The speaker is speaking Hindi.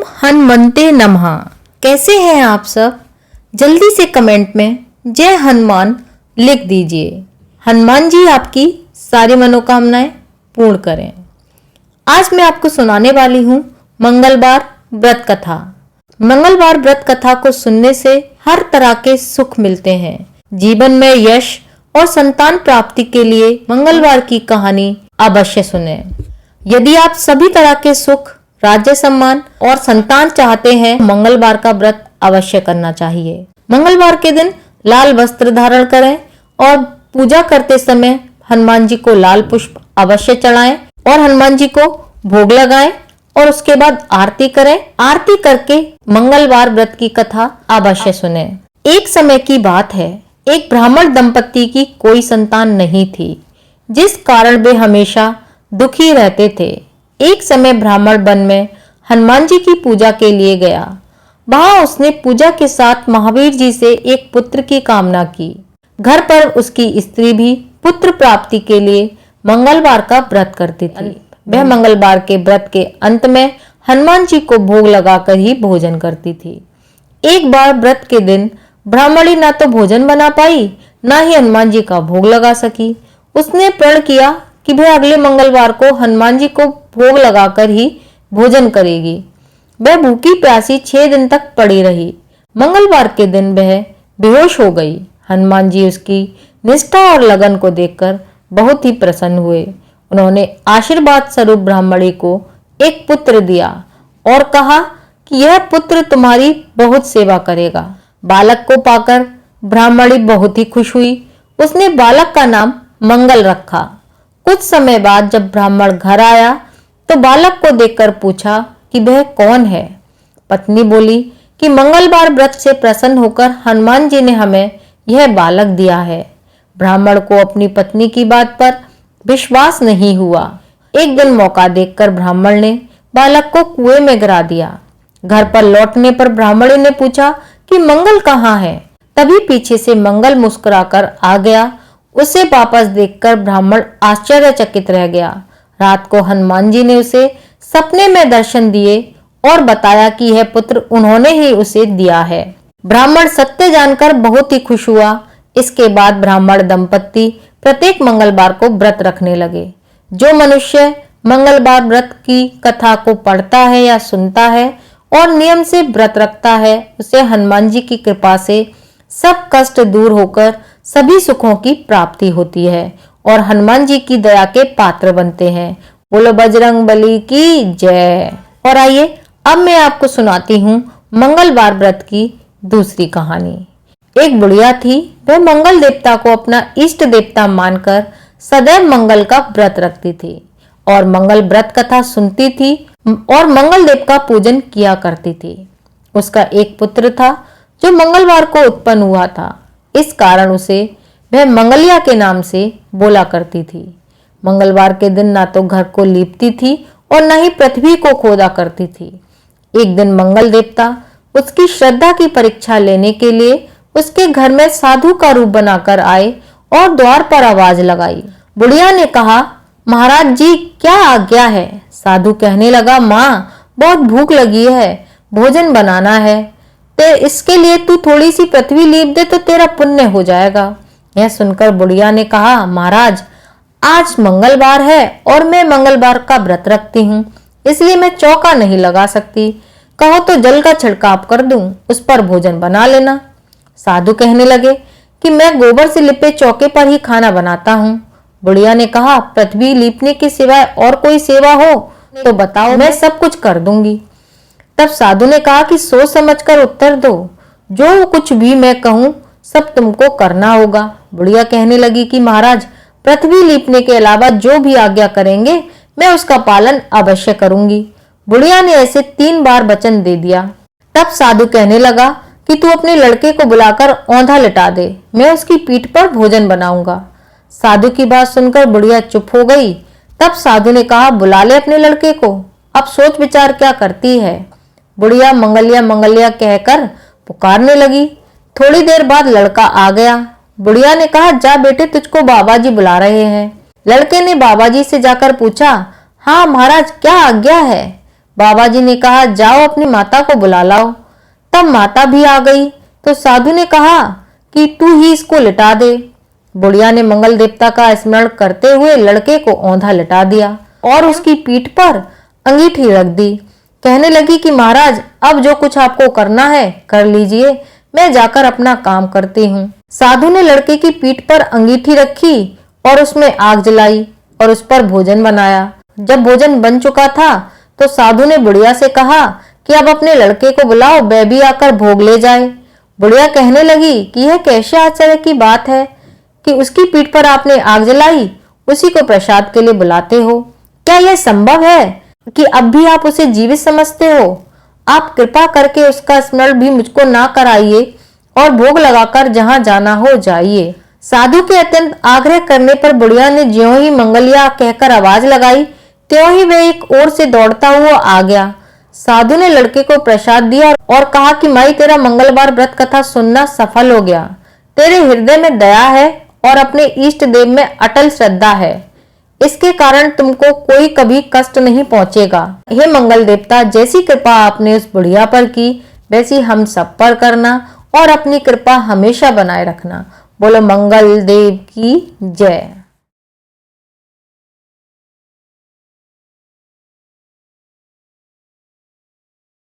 हनुमते नमः। कैसे हैं आप सब? जल्दी से कमेंट में जय हनुमान लिख दीजिए। हनुमान जी आपकी सारी मनोकामनाएं पूर्ण करें। आज मैं आपको सुनाने वाली हूँ मंगलवार व्रत कथा। मंगलवार व्रत कथा को सुनने से हर तरह के सुख मिलते हैं। जीवन में यश और संतान प्राप्ति के लिए मंगलवार की कहानी अवश्य सुने। यदि आप सभी तरह के सुख, राज्य सम्मान और संतान चाहते हैं, मंगलवार का व्रत अवश्य करना चाहिए। मंगलवार के दिन लाल वस्त्र धारण करें और पूजा करते समय हनुमान जी को लाल पुष्प अवश्य चढ़ाएं और हनुमान जी को भोग लगाएं और उसके बाद आरती करें। आरती करके मंगलवार व्रत की कथा अवश्य सुने। एक समय की बात है, एक ब्राह्मण दंपति की कोई संतान नहीं थी, जिस कारण वे हमेशा दुखी रहते थे। एक समय ब्राह्मण वन में हनुमान जी की पूजा के लिए गया। वहां उसने पूजा के साथ महावीर जी से एक पुत्र की कामना की। घर पर उसकी स्त्री भी पुत्र प्राप्ति के लिए मंगलवार का व्रत करती थी। वह मंगलवार के व्रत के अंत में हनुमान जी को भोग लगाकर ही भोजन करती थी। एक बार व्रत के दिन ब्राह्मणी ना तो भोजन बना पाई, ना ही हनुमान जी का भोग लगा सकी। उसने प्रण किया कि वह अगले मंगलवार को हनुमान जी को भोग लगाकर ही भोजन करेगी। वह भूखी प्यासी 6 दिन तक पड़ी रही। मंगलवार के दिन वह बेहोश हो गई। हनुमान जी उसकी निष्ठा और लगन को देखकर बहुत ही प्रसन्न हुए। उन्होंने आशीर्वाद स्वरूप ब्राह्मणी को एक पुत्र दिया और कहा कि यह पुत्र तुम्हारी बहुत सेवा करेगा। बालक को पाकर ब्राह्मणी बहुत ही खुश हुई। उसने बालक का नाम मंगल रखा। कुछ समय बाद जब ब्राह्मण घर आया तो बालक को देखकर पूछा कि वह कौन है। पत्नी बोली कि मंगलवार व्रत से प्रसन्न होकर हनुमान जी ने हमें यह बालक दिया है। ब्राह्मण को अपनी पत्नी की बात पर विश्वास नहीं हुआ। एक दिन मौका देखकर ब्राह्मण ने बालक को कुएं में गिरा दिया। घर पर लौटने पर ब्राह्मणी ने पूछा कि मंगल कहाँ है। तभी पीछे से मंगल मुस्कुराकर आ गया। उसे वापस देखकर ब्राह्मण आश्चर्यचकित रह गया। रात को हनुमान जी ने उसे सपने में दर्शन दिए और बताया कि यह पुत्र उन्होंने ही उसे दिया है। ब्राह्मण सत्य जानकर बहुत ही खुश हुआ। इसके बाद ब्राह्मण दंपत्ति प्रत्येक मंगलवार को व्रत रखने लगे। जो मनुष्य मंगलवार व्रत की कथा को पढ़ता है या सुनता है और नियम से व्रत रखता है, उसे हनुमान जी की कृपा से सब कष्ट दूर होकर सभी सुखों की प्राप्ति होती है और हनुमान जी की दया के पात्र बनते हैं। बोलो बजरंग बली की जय। और आइए अब मैं आपको सुनाती हूँ मंगलवार व्रत की दूसरी कहानी। एक बुढ़िया थी। वह मंगल देवता को अपना इष्ट देवता मानकर सदैव मंगल का व्रत रखती थी और मंगल व्रत कथा सुनती थी और मंगल देव का पूजन किया करती थी। उसका एक पुत्र था जो मंगलवार को उत्पन्न हुआ था। इस कारण उसे वह मंगलिया के नाम से बोला करती थी। मंगलवार के दिन ना तो घर को लीपती थी और न ही पृथ्वी को खोदा करती थी। एक दिन मंगल देवता उसकी श्रद्धा की परीक्षा लेने के लिए उसके घर में साधु का रूप बनाकर आए और द्वार पर आवाज लगाई। बुढ़िया ने कहा, महाराज जी क्या आज्ञा है। साधु कहने लगा, माँ बहुत भूख लगी है, भोजन बनाना है, तो इसके लिए तू थोड़ी सी पृथ्वी लीप दे तो तेरा पुण्य हो जाएगा। यह सुनकर बुढ़िया ने कहा, महाराज आज मंगलवार है और मैं मंगलवार का व्रत रखती हूँ, इसलिए मैं चौका नहीं लगा सकती। कहो तो जल का छिड़काव कर दूं, उस पर भोजन बना लेना। साधु कहने लगे कि मैं गोबर से लिपे चौके पर ही खाना बनाता हूँ। बुढ़िया ने कहा, पृथ्वी लीपने के सिवाय और कोई सेवा हो तो बताओ, मैं सब कुछ कर दूंगी। तब साधु ने कहा कि सोच समझकर उत्तर दो, जो कुछ भी मैं कहूं सब तुमको करना होगा। बुढ़िया कहने लगी कि महाराज पृथ्वी लीपने के अलावा जो भी आज्ञा करेंगे मैं उसका पालन अवश्य करूंगी। बुढ़िया ने ऐसे 3 बार वचन दे दिया। तब साधु कहने लगा कि तू अपने लड़के को बुलाकर औंधा लिटा दे, मैं उसकी पीठ पर भोजन बनाऊंगा। साधु की बात सुनकर बुढ़िया चुप हो गई। तब साधु ने कहा, बुला ले अपने लड़के को, अब सोच विचार क्या करती है। बुढ़िया मंगलिया मंगलिया कहकर पुकारने लगी। थोड़ी देर बाद लड़का आ गया। बुढ़िया ने कहा, जा बेटे तुझको बाबा जी बुला रहे हैं। लड़के ने बाबा जी से जाकर पूछा, हाँ महाराज क्या आज्ञा है। बाबा जी ने कहा, जाओ अपनी माता को बुला लाओ। तब माता भी आ गई तो साधु ने कहा कि तू ही इसको लिटा दे। बुढ़िया ने मंगल देवता का स्मरण करते हुए लड़के को औंधा लिटा दिया और उसकी पीठ पर अंगीठी रख दी। कहने लगी कि महाराज, अब जो कुछ आपको करना है कर लीजिए, मैं जाकर अपना काम करती हूँ। साधु ने लड़के की पीठ पर अंगीठी रखी और उसमें आग जलाई और उस पर भोजन बनाया। जब भोजन बन चुका था तो साधु ने बुढ़िया से कहा कि अब अपने लड़के को बुलाओ, वह भी आकर भोग ले जाए। बुढ़िया कहने लगी कि यह कैसे आश्चर्य की बात है कि उसकी पीठ पर आपने आग जलाई, उसी को प्रसाद के लिए बुलाते हो। क्या यह संभव है कि अब भी आप उसे जीवित समझते हो? आप कृपा करके उसका स्मरण भी मुझको ना कराइए और भोग लगाकर जहां जाना हो जाइए। साधु के अत्यंत आग्रह करने पर बुढ़िया ने ज्यों ही मंगलिया कहकर आवाज लगाई, त्यों ही वह एक ओर से दौड़ता हुआ आ गया। साधु ने लड़के को प्रसाद दिया और कहा कि माई, तेरा मंगलवार व्रत कथा सुनना सफल हो गया। तेरे हृदय में दया है और अपने इष्ट देव में अटल श्रद्धा है, इसके कारण तुमको कोई कभी कष्ट नहीं पहुंचेगा। हे मंगल देवता, जैसी कृपा आपने उस बुढ़िया पर की वैसी हम सब पर करना और अपनी कृपा हमेशा बनाए रखना। बोलो मंगल देव की जय।